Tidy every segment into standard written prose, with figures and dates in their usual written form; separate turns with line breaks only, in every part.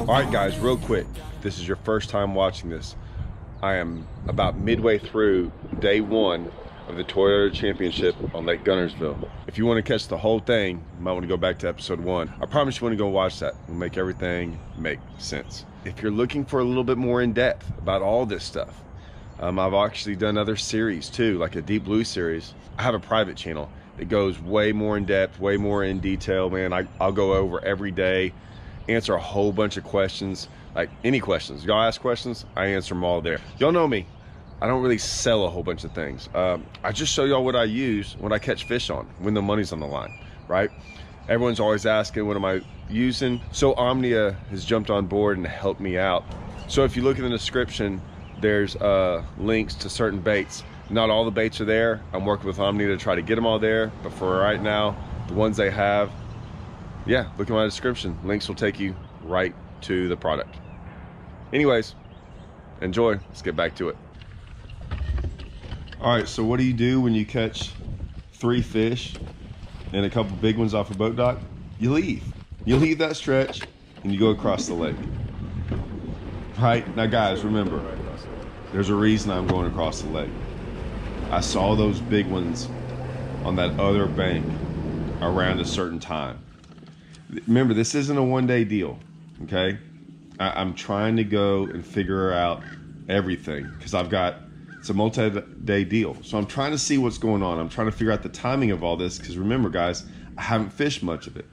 All right, guys, real quick. If this is your first time watching this, I am about midway through day one of the Toyota Championship on Lake Guntersville. If you want to catch the whole thing, you might want to go back to episode 1. I promise you want to go watch that. It'll make everything make sense. If you're looking for a little bit more in depth about all this stuff, I've actually done other series too, like a Deep Blue series. I have a private channel that goes way more in depth, way more in detail, man. I'll go over every day, answer a whole bunch of questions, like any questions. Y'all ask questions, I answer them all there. Y'all know me. I don't really sell a whole bunch of things. I just show y'all what I use when I catch fish on, when the money's on the line, right? Everyone's always asking, what am I using? So Omnia has jumped on board and helped me out. So if you look in the description, there's links to certain baits. Not all the baits are there. I'm working with Omnia to try to get them all there, but for right now, the ones they have, yeah, look in my description. Links will take you right to the product. Anyways, enjoy. Let's get back to it. All right, so what do you do when you catch 3 fish and a couple big ones off a boat dock? You leave. You leave that stretch and you go across the lake. Right? Now guys, remember, there's a reason I'm going across the lake. I saw those big ones on that other bank around a certain time. Remember, this isn't a one-day deal, okay? I'm trying to go and figure out everything because it's a multi-day deal. So I'm trying to see what's going on. I'm trying to figure out the timing of all this because remember, guys, I haven't fished much of it.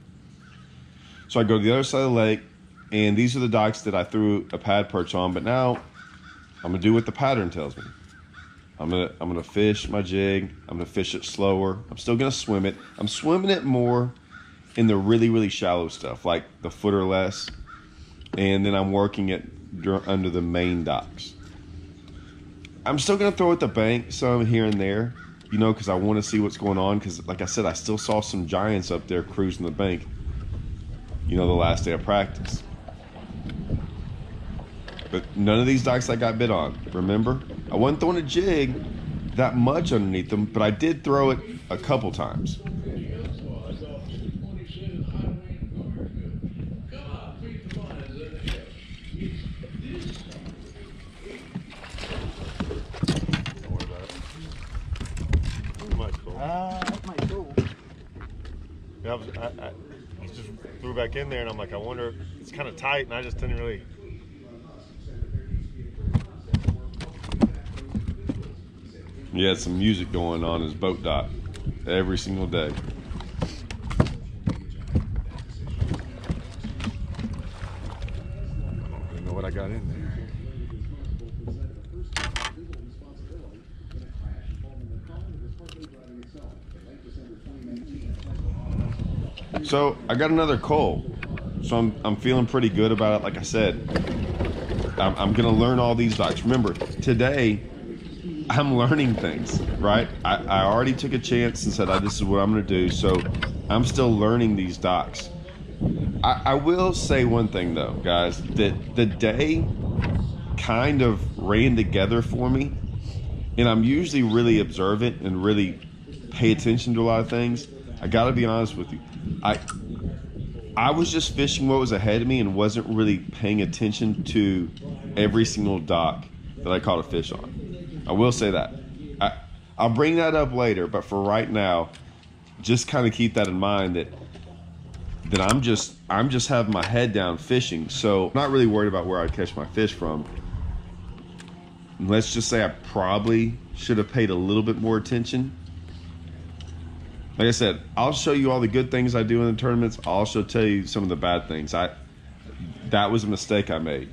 So I go to the other side of the lake, and these are the docks that I threw a pad perch on, but now I'm gonna do what the pattern tells me. I'm gonna fish my jig. I'm gonna fish it slower. I'm still gonna swim it. I'm swimming it more in the really, really shallow stuff, like the foot or less. And then I'm working it under the main docks. I'm still gonna throw at the bank some here and there, you know, because I want to see what's going on. Because like I said, I still saw some giants up there cruising the bank, you know, the last day of practice. But none of these docks I got bit on, remember? I wasn't throwing a jig that much underneath them, but I did throw it a couple times.
That might go.
Yeah, I just threw back in there, and I'm like, I wonder, it's kind of tight, and I just didn't really. He had some music going on his boat dock every single day. I don't even know what I got in there. So I got another coal, so I'm feeling pretty good about it. Like I said, I'm gonna learn all these docks. Remember, today I'm learning things, right? I already took a chance and said, this is what I'm gonna do. So I'm still learning these docks. I will say one thing though, guys, that the day kind of ran together for me, and I'm usually really observant and really pay attention to a lot of things. I gotta be honest with you. I was just fishing what was ahead of me and wasn't really paying attention to every single dock that I caught a fish on. I will say that. I'll bring that up later, but for right now, just kind of keep that in mind that I'm just having my head down fishing. So I'm not really worried about where I catch my fish from. Let's just say I probably should have paid a little bit more attention. Like I said, I'll show you all the good things I do in the tournaments. I'll also tell you some of the bad things. That was a mistake I made.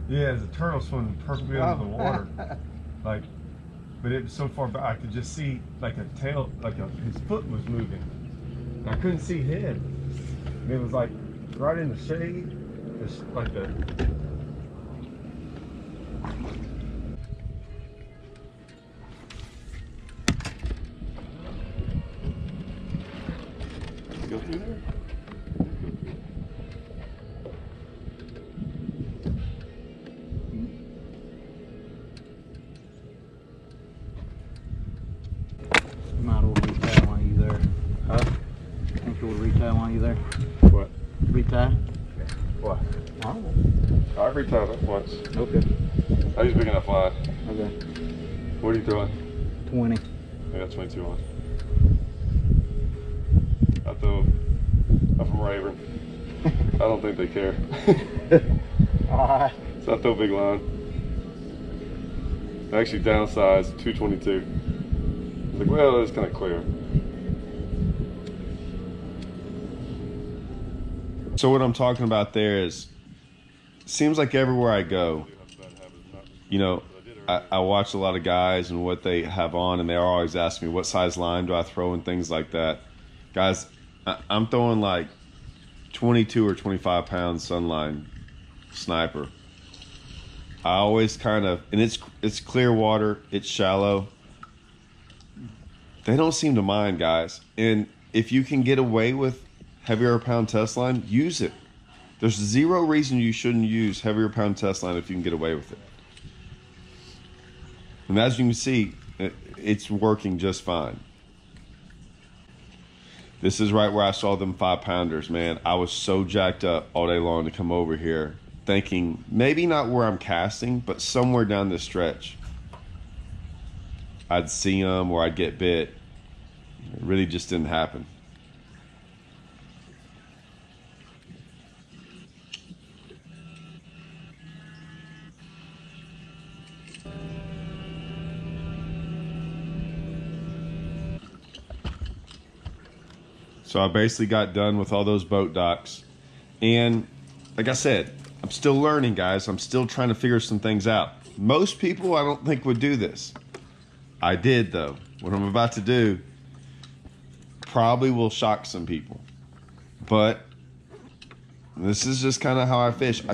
Yeah, there's a turtle swimming perfectly under the water. Like, but it was so far back, I could just see like a tail, his foot was moving. And I couldn't see head. And it was like right in the shade, just like the. Go through there?
All right.
I retied up once.
Okay.
I use big enough line.
Okay.
What are you throwing?
20.
I got 22 on. I'm from Raven. I don't think they care.
All right.
So I throw big line. I actually downsized 222. I was like, well, it's kind of clear. So what I'm talking about there is, seems like everywhere I go, you know, I watch a lot of guys and what they have on, and they're always asking me what size line do I throw and things like that. Guys, I'm throwing like 22 or 25 pound sunline sniper. I always kind of, and it's clear water, it's shallow. They don't seem to mind, guys. And if you can get away with heavier pound test line, use it. There's zero reason you shouldn't use heavier pound test line if you can get away with it. And as you can see, it's working just fine. This is right where I saw them 5-pounders, man. I was so jacked up all day long to come over here, thinking maybe not where I'm casting, but somewhere down this stretch I'd see them or I'd get bit. It really just didn't happen. So I basically got done with all those boat docks. And like I said, I'm still learning, guys. I'm still trying to figure some things out. Most people I don't think would do this. I did, though. What I'm about to do probably will shock some people. But this is just kind of how I fish. I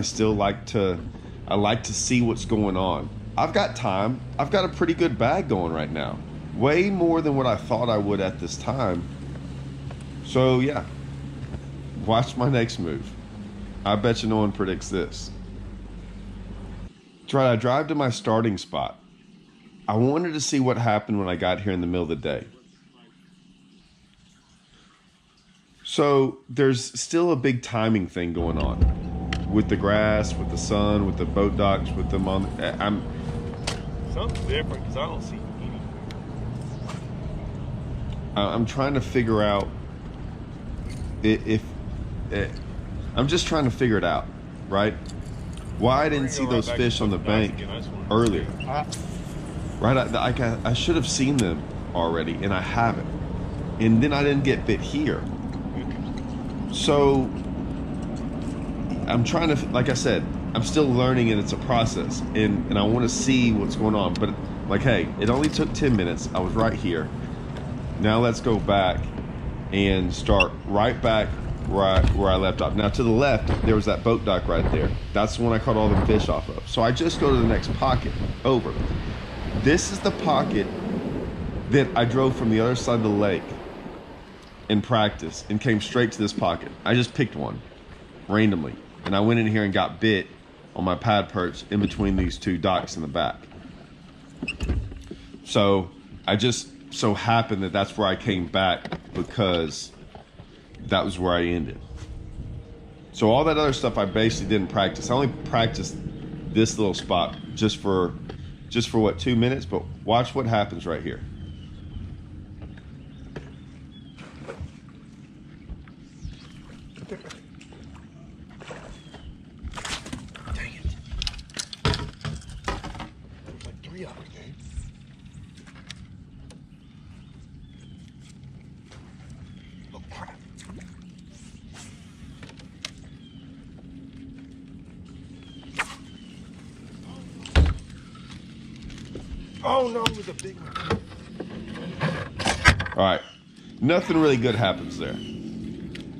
like to see what's going on. I've got time. I've got a pretty good bag going right now. Way more than what I thought I would at this time. So yeah, watch my next move. I bet you no one predicts this. I drive to my starting spot. I wanted to see what happened when I got here in the middle of the day. So there's still a big timing thing going on with the grass, with the sun, with the boat docks, with them on. Something's different because I don't see anything. I'm trying to figure out. I'm just trying to figure it out, right? Why I didn't see those fish on the bank earlier. Right, I should have seen them already, and I haven't. And then I didn't get bit here. So I'm trying to, like I said, I'm still learning, and it's a process, and I want to see what's going on. But like, hey, it only took 10 minutes. I was right here. Now let's go back and start right back where I left off. Now to the left, there was that boat dock right there. That's the one I caught all the fish off of. So I just go to the next pocket over. This is the pocket that I drove from the other side of the lake in practice and came straight to this pocket. I just picked one randomly, and I went in here and got bit on my pad perch in between these two docks in the back. So I just so happened that that's where I came back because that was where I ended. So all that other stuff I basically didn't practice. I only practiced this little spot just for what, 2 minutes, but watch what happens right here.
Dang it. There's like 3 of them, dude. Oh, crap. Oh, no, it was a big one.
All right, nothing really good happens there.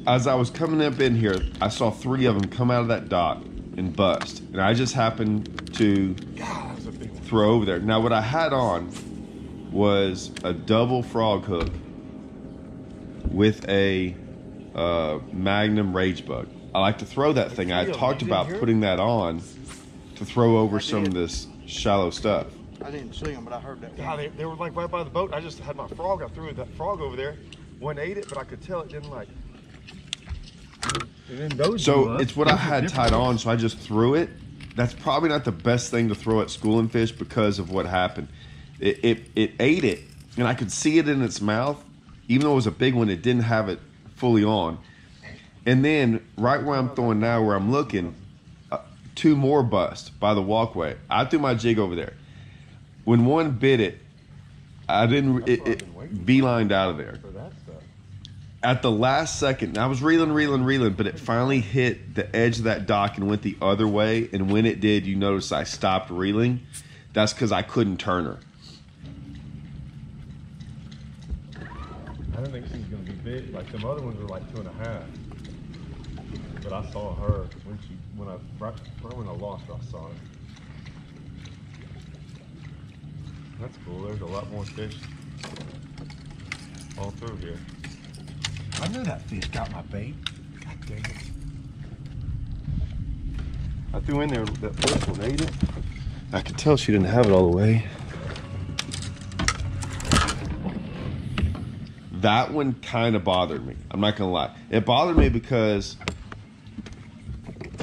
As I was coming up in here, I saw 3 of them come out of that dock and bust. And I just happened to throw over there. Now what I had on was a double frog hook with a Magnum Rage Bug. I like to throw that thing. I had talked about putting that on to throw over some of this shallow stuff.
I didn't see them, but I heard that.
God, they were like right by the boat. I just had my frog. I threw that frog over there. One ate it, but I could tell it didn't like it. And then those
So it's what I had tied on, so I just threw it. That's probably not the best thing to throw at schooling fish because of what happened. It ate it, and I could see it in its mouth. Even though it was a big one, it didn't have it fully on. And then right where I'm throwing now, where I'm looking, 2 more bust by the walkway. I threw my jig over there. When one bit it, I didn't. It beelined out of there.
for that stuff.
At the last second, I was reeling, but it finally hit the edge of that dock and went the other way. And when it did, you notice I stopped reeling. That's because I couldn't turn her.
I didn't think she was going to be big. Like some other ones were like 2.5. But I saw her right when I lost her, I saw her. That's cool. There's a lot more fish all through here.
I knew that fish got my bait. God dang it.
I threw in there, that first one ate it. I could tell she didn't have it all the way. That one kind of bothered me. I'm not gonna lie. It bothered me because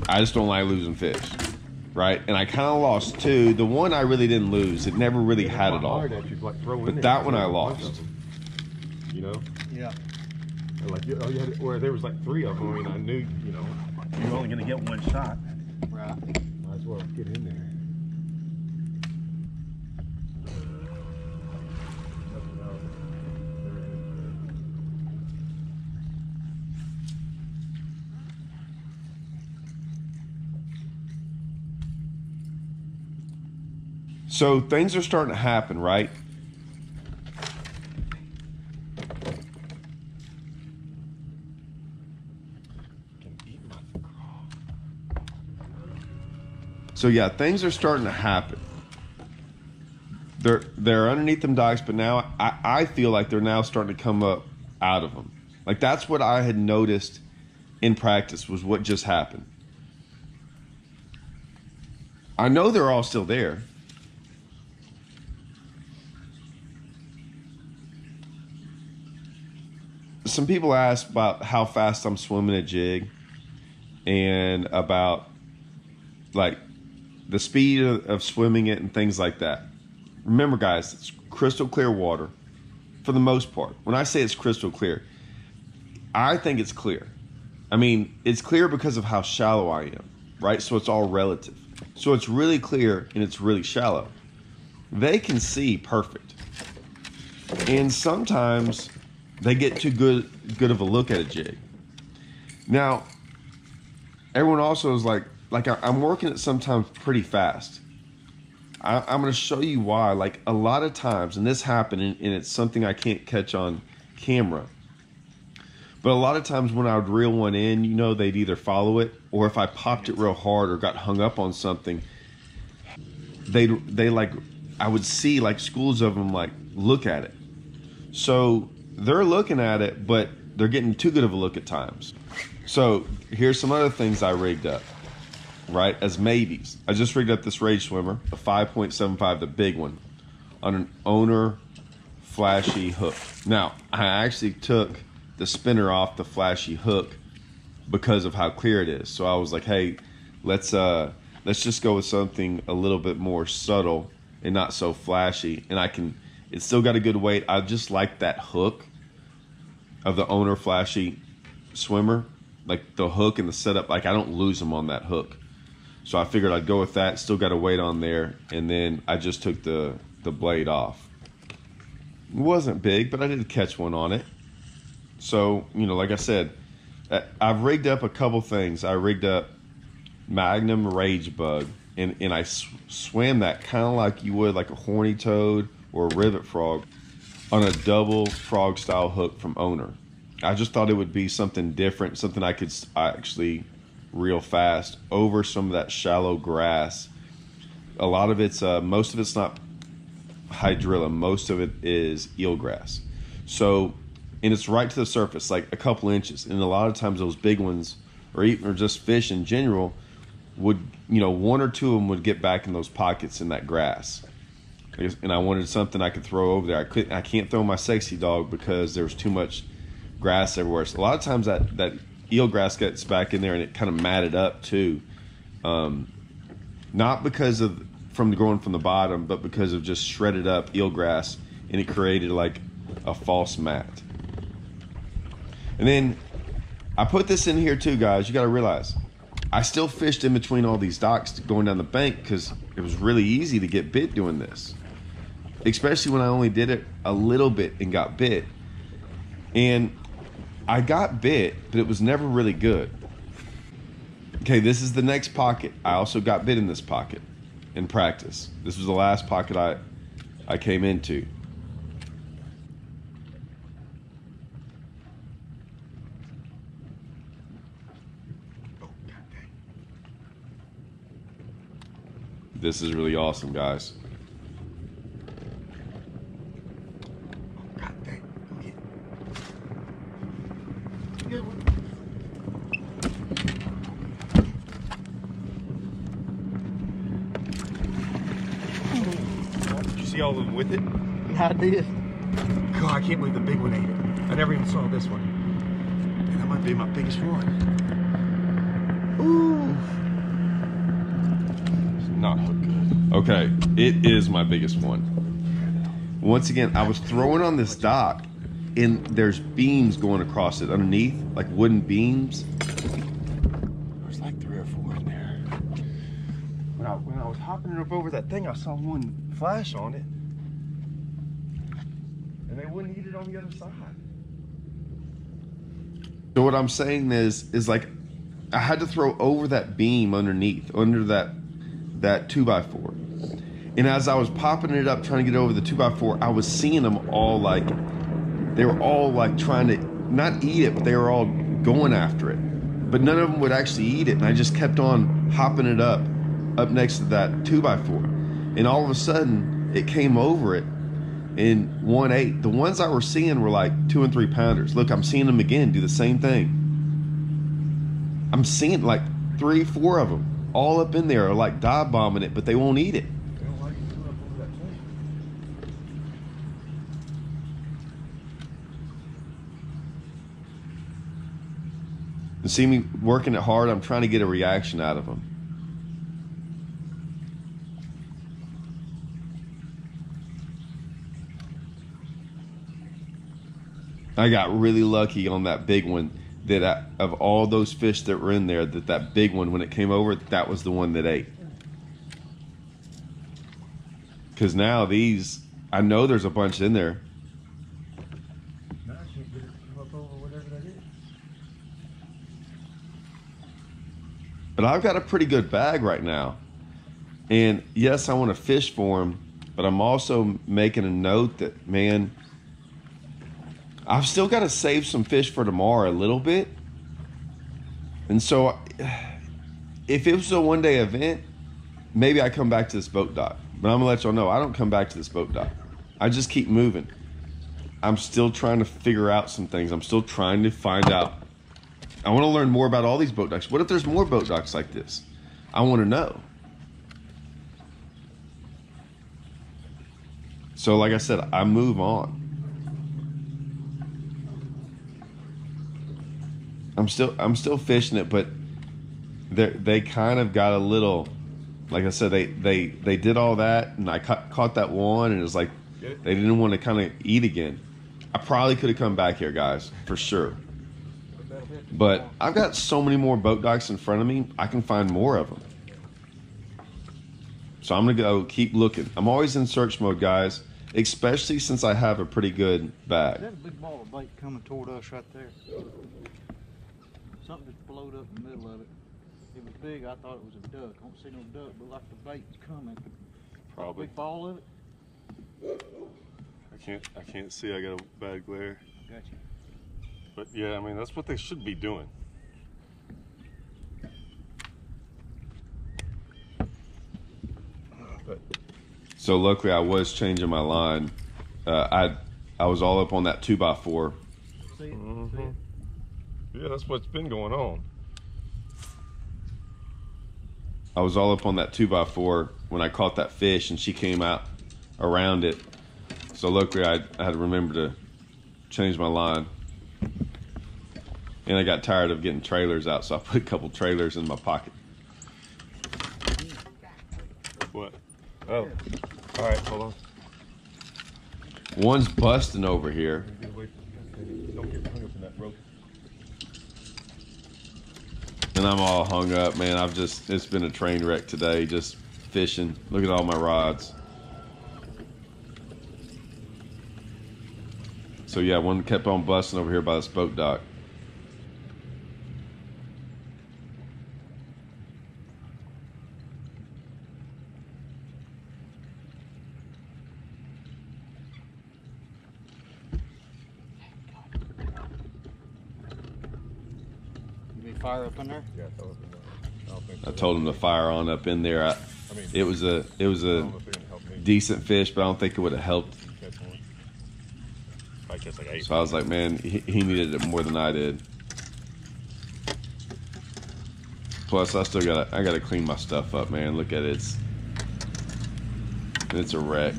I just don't like losing fish, right? And I kind of lost 2. The one I really didn't lose. It never really had it all. But that one I lost.
You know?
Yeah.
And like, oh, you had, where there was like 3 of them, and I knew, you know, you're only gonna get one shot.
Right.
Might as well get in there.
So things are starting to happen, right? So yeah, things are starting to happen. They're underneath them docks, but now I feel like they're now starting to come up out of them. Like that's what I had noticed in practice was what just happened. I know they're all still there. Some people ask about how fast I'm swimming a jig and about like the speed of swimming it and things like that. Remember guys, it's crystal clear water for the most part. When I say it's crystal clear, I think it's clear. I mean, it's clear because of how shallow I am, right? So it's all relative. So it's really clear and it's really shallow. They can see perfect. And sometimes they get too good of a look at a jig. Now, everyone also is like I'm working it sometimes pretty fast. I'm going to show you why. Like a lot of times, and this happened, and it's something I can't catch on camera. But a lot of times when I would reel one in, you know, they'd either follow it, or if I popped it real hard or got hung up on something, they like, I would see like schools of them like look at it. So they're looking at it, but they're getting too good of a look at times. So here's some other things I rigged up, right, as maybes. I just rigged up this Rage Swimmer, a 5.75, the big one, on an owner flashy hook. Now, I actually took the spinner off the flashy hook because of how clear it is. So I was like, hey, let's just go with something a little bit more subtle and not so flashy. And it's still got a good weight. I just like that hook of the owner flashy swimmer, like the hook and the setup. Like I don't lose them on that hook. So I figured I'd go with that. Still got a weight on there. And then I just took the blade off. It wasn't big, but I did catch one on it. So, you know, like I said, I've rigged up a couple things. I rigged up Magnum Rage Bug, and I swam that kind of like you would like a horny toad or a rivet frog on a double frog style hook from Owner. I just thought it would be something different, something I could actually reel fast over some of that shallow grass. A lot of it's, most of it's not hydrilla, most of it is eelgrass. So, and it's right to the surface, like a couple inches. And a lot of times those big ones, or just fish in general, would, you know, one or two of them would get back in those pockets in that grass. And I wanted something I could throw over there. I can't throw my sexy dog because there was too much grass everywhere. So a lot of times that eelgrass gets back in there and it kind of matted up too. Not because of from growing from the bottom, but because of just shredded up eelgrass, and it created like a false mat. And then I put this in here too, guys. You got to realize I still fished in between all these docks going down the bank because it was really easy to get bit doing this, especially when I only did it a little bit and got bit. And I got bit, but it was never really good. Okay, this is the next pocket. I also got bit in this pocket in practice. This was the last pocket I came into. This is really awesome, guys.
God dang.
Did you see all of them with it?
I did. God, I can't believe the big one ate it. I never even saw this one. And that might be my biggest one. Ooh.
Not look good.
Okay, it is my biggest one. Once again, I was throwing on this dock, and there's beams going across it underneath, like wooden beams.
There's like 3 or 4 in there. When I was hopping up over that thing, I saw one flash on it. And they wouldn't eat it on the other side.
So what I'm saying is like, I had to throw over that beam underneath, under that 2x4. And as I was popping it up, trying to get over the 2x4, I was seeing them all like, they were all like trying to, not eat it, but they were all going after it. But none of them would actually eat it. And I just kept on hopping it up next to that 2x4. And all of a sudden, it came over it and one ate. The ones I were seeing were like 2 and 3 pounders. Look, I'm seeing them again do the same thing. I'm seeing like 3, 4 of them all up in there are like dive bombing it, but they won't eat it.
They don't like you up over that tank.
And see me working it hard, I'm trying to get a reaction out of them. I got really lucky on that big one. That of all those fish that were in there, that big one, when it came over, that was the one that ate. Because now these, I know there's a bunch in there.
Now I can't get it to come up over whatever that is.
But I've got a pretty good bag right now. And yes, I want to fish for them, but I'm also making a note that, man, I've still got to save some fish for tomorrow a little bit. And so if it was a one-day event, maybe I come back to this boat dock. But I'm going to let y'all know, I don't come back to this boat dock. I just keep moving. I'm still trying to figure out some things. I'm still trying to find out. I want to learn more about all these boat docks. What if there's more boat docks like this? I want to know. So like I said, I move on. I'm still fishing it, but they kind of got a little, like I said, they did all that, and I caught that one, and it was like they didn't want to kind of eat again. I probably could have come back here, guys, for sure. But I've got so many more boat docks in front of me, I can find more of them. So I'm gonna go keep looking. I'm always in search mode, guys, especially since I have a pretty good bag.
There's a big ball of bait coming toward us right there. Something just blowed up in the middle of it. It was big. I thought it was a duck. I don't see no duck, but like the bait's coming.
Probably.
Big ball of it.
I can't see. I got a bad glare.
Gotcha.
But yeah, I mean, that's what they should be doing.
So luckily I was changing my line. I was all up on that 2x4.
See it?
Mm-hmm.
See it?
Yeah, that's what's been going on.
I was all up on that 2x4 when I caught that fish, and she came out around it. So luckily I had to remember to change my line. And I got tired of getting trailers out, so I put a couple trailers in my pocket.
What? Oh. All right, hold on.
One's busting over here.
Get away from, don't get hung up in that rope.
And I'm all hung up, man. It's been a train wreck today, just fishing. Look at all my rods. So yeah, one kept on busting over here by this boat dock.
Fire up in there?
Yeah, throw it in there. I don't think so.
I told him to fire on up in there. It was a
I don't know if they're gonna help me
decent fish, but I don't think it would have helped.
catch one. I catch like 8.
So I was like, man, he needed it more than I did. Plus, I gotta clean my stuff up, man. Look at it, it's a wreck.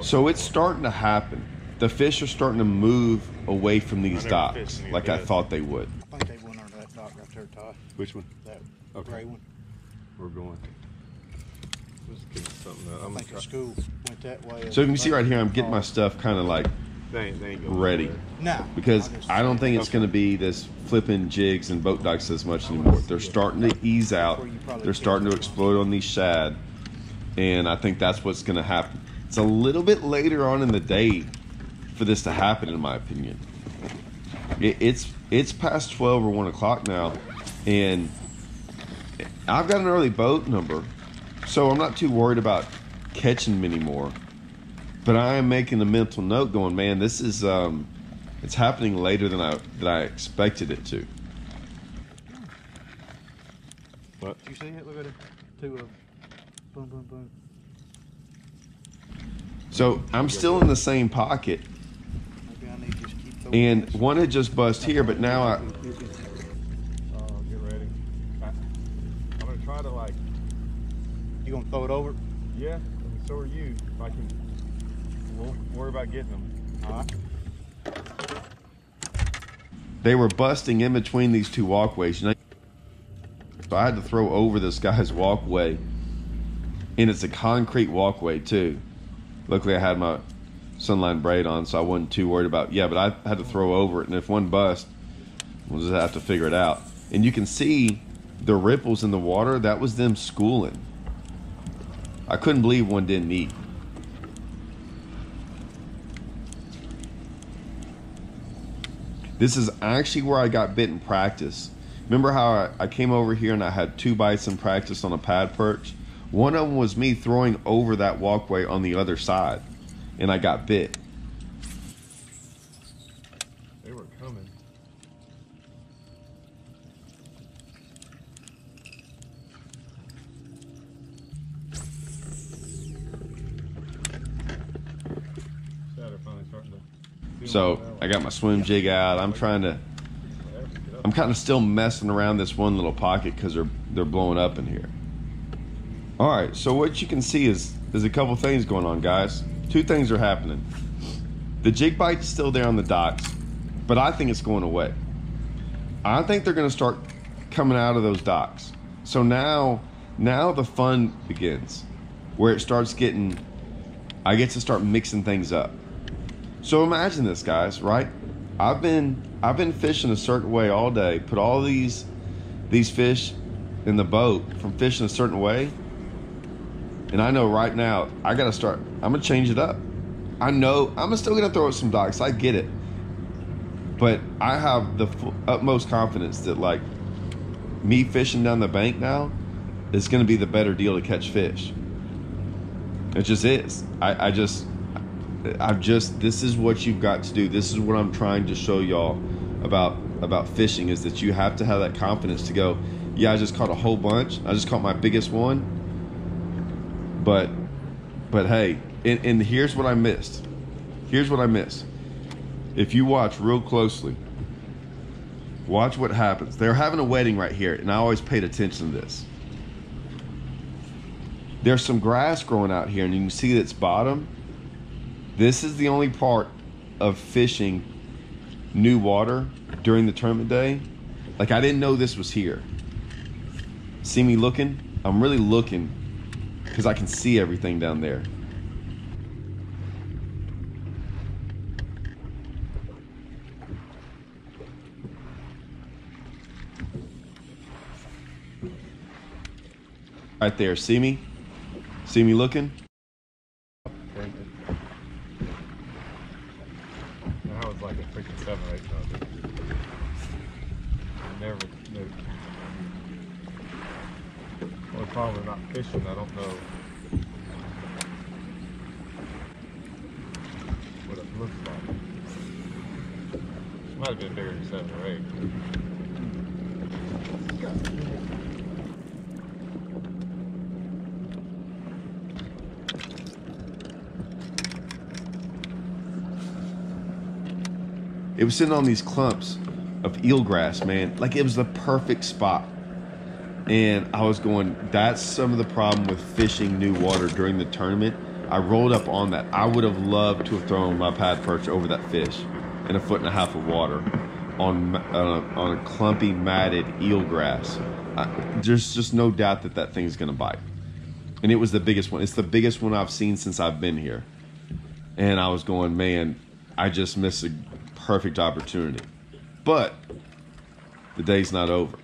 So it's starting to happen. The fish are starting to move away from these docks like I thought they would.
I think they went under that dock right there, Todd.
Which one?
That
Okay.
gray one.
We're going. Let's get something
I think the school went that way.
So you can see right here, I'm getting my stuff kind of like
They ain't going
ready.
No.
Because I don't think it's going to be this flipping jigs and boat docks as much anymore. They're starting to ease out. They're starting to explode on these shad. And I think that's what's going to happen. It's a little bit later on in the day for this to happen, in my opinion. It's past 12 or 1 o'clock now, and I've got an early boat number, so I'm not too worried about catching them anymore. But I am making a mental note, going, man, this is it's happening later than I expected it to.
What?
Did you see it? Look at it. 2 of them. Boom, boom, boom.
So I'm still in the same pocket,
Maybe I need to just keep throwing
and
this.
one had just bust here, but now
Get ready. I'm gonna try to like.
You gonna throw it over?
Yeah, and so are you. If I can. We'll worry about getting them.
All right.
they were busting in between these two walkways. So I had to throw over this guy's walkway, and it's a concrete walkway too. Luckily I had my Sunline braid on, so I wasn't too worried about, but I had to throw over it, and if one bust, we'll just have to figure it out. And you can see the ripples in the water. That was them schooling. I couldn't believe one didn't eat. This is actually where I got bit in practice. Remember how I came over here and I had 2 bites in practice on a pad perch? One of them was me throwing over that walkway on the other side, and I got bit.
They were coming. They're finally starting to.
So I got my swim jig out. I'm kind of still messing around this one little pocket because they're blowing up in here. All right, so what you can see is there's a couple things going on, guys. 2 things are happening. The jig bite's still there on the docks, but I think it's going away. I think they're going to start coming out of those docks. So now the fun begins, where it starts getting, I get to start mixing things up. So imagine this, guys, right? I've been fishing a certain way all day, put all these fish in the boat from fishing a certain way. And I know right now, I'm going to change it up. I know I'm still going to throw out some docks. I get it. But I have the utmost confidence that, like, me fishing down the bank now is going to be the better deal to catch fish. It just is. This is what you've got to do. This is what I'm trying to show y'all about fishing, is that you have to have that confidence to go, yeah, I just caught a whole bunch. I just caught my biggest one. But hey, and here's what I missed. Here's what I missed. If you watch real closely, watch what happens. They're having a wedding right here, and I always paid attention to this. There's some grass growing out here, and you can see its bottom. This is the only part of fishing new water during the tournament day. Like, I didn't know this was here. See me looking? I'm really looking because I can see everything down there. Right there, see me? See me looking?
That was like a freaking 7 or 8 pounder. I never knew. Only problem with not fishing, I don't know what it looks like. It might have been bigger than 7 or 8.
It was sitting on these clumps of eelgrass, man. Like, it was the perfect spot. And I was going, that's some of the problem with fishing new water during the tournament. I rolled up on that. I would have loved to have thrown my pad perch over that fish in 1.5 feet of water on a clumpy, matted eelgrass. There's just no doubt that that thing's gonna bite. And it was the biggest one. It's the biggest one I've seen since I've been here. And I was going, man, I just missed a perfect opportunity. But the day's not over.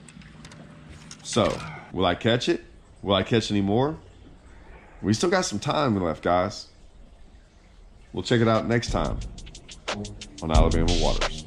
So, will I catch it? Will I catch any more? We still got some time left, guys. We'll check it out next time on Alabama Waters.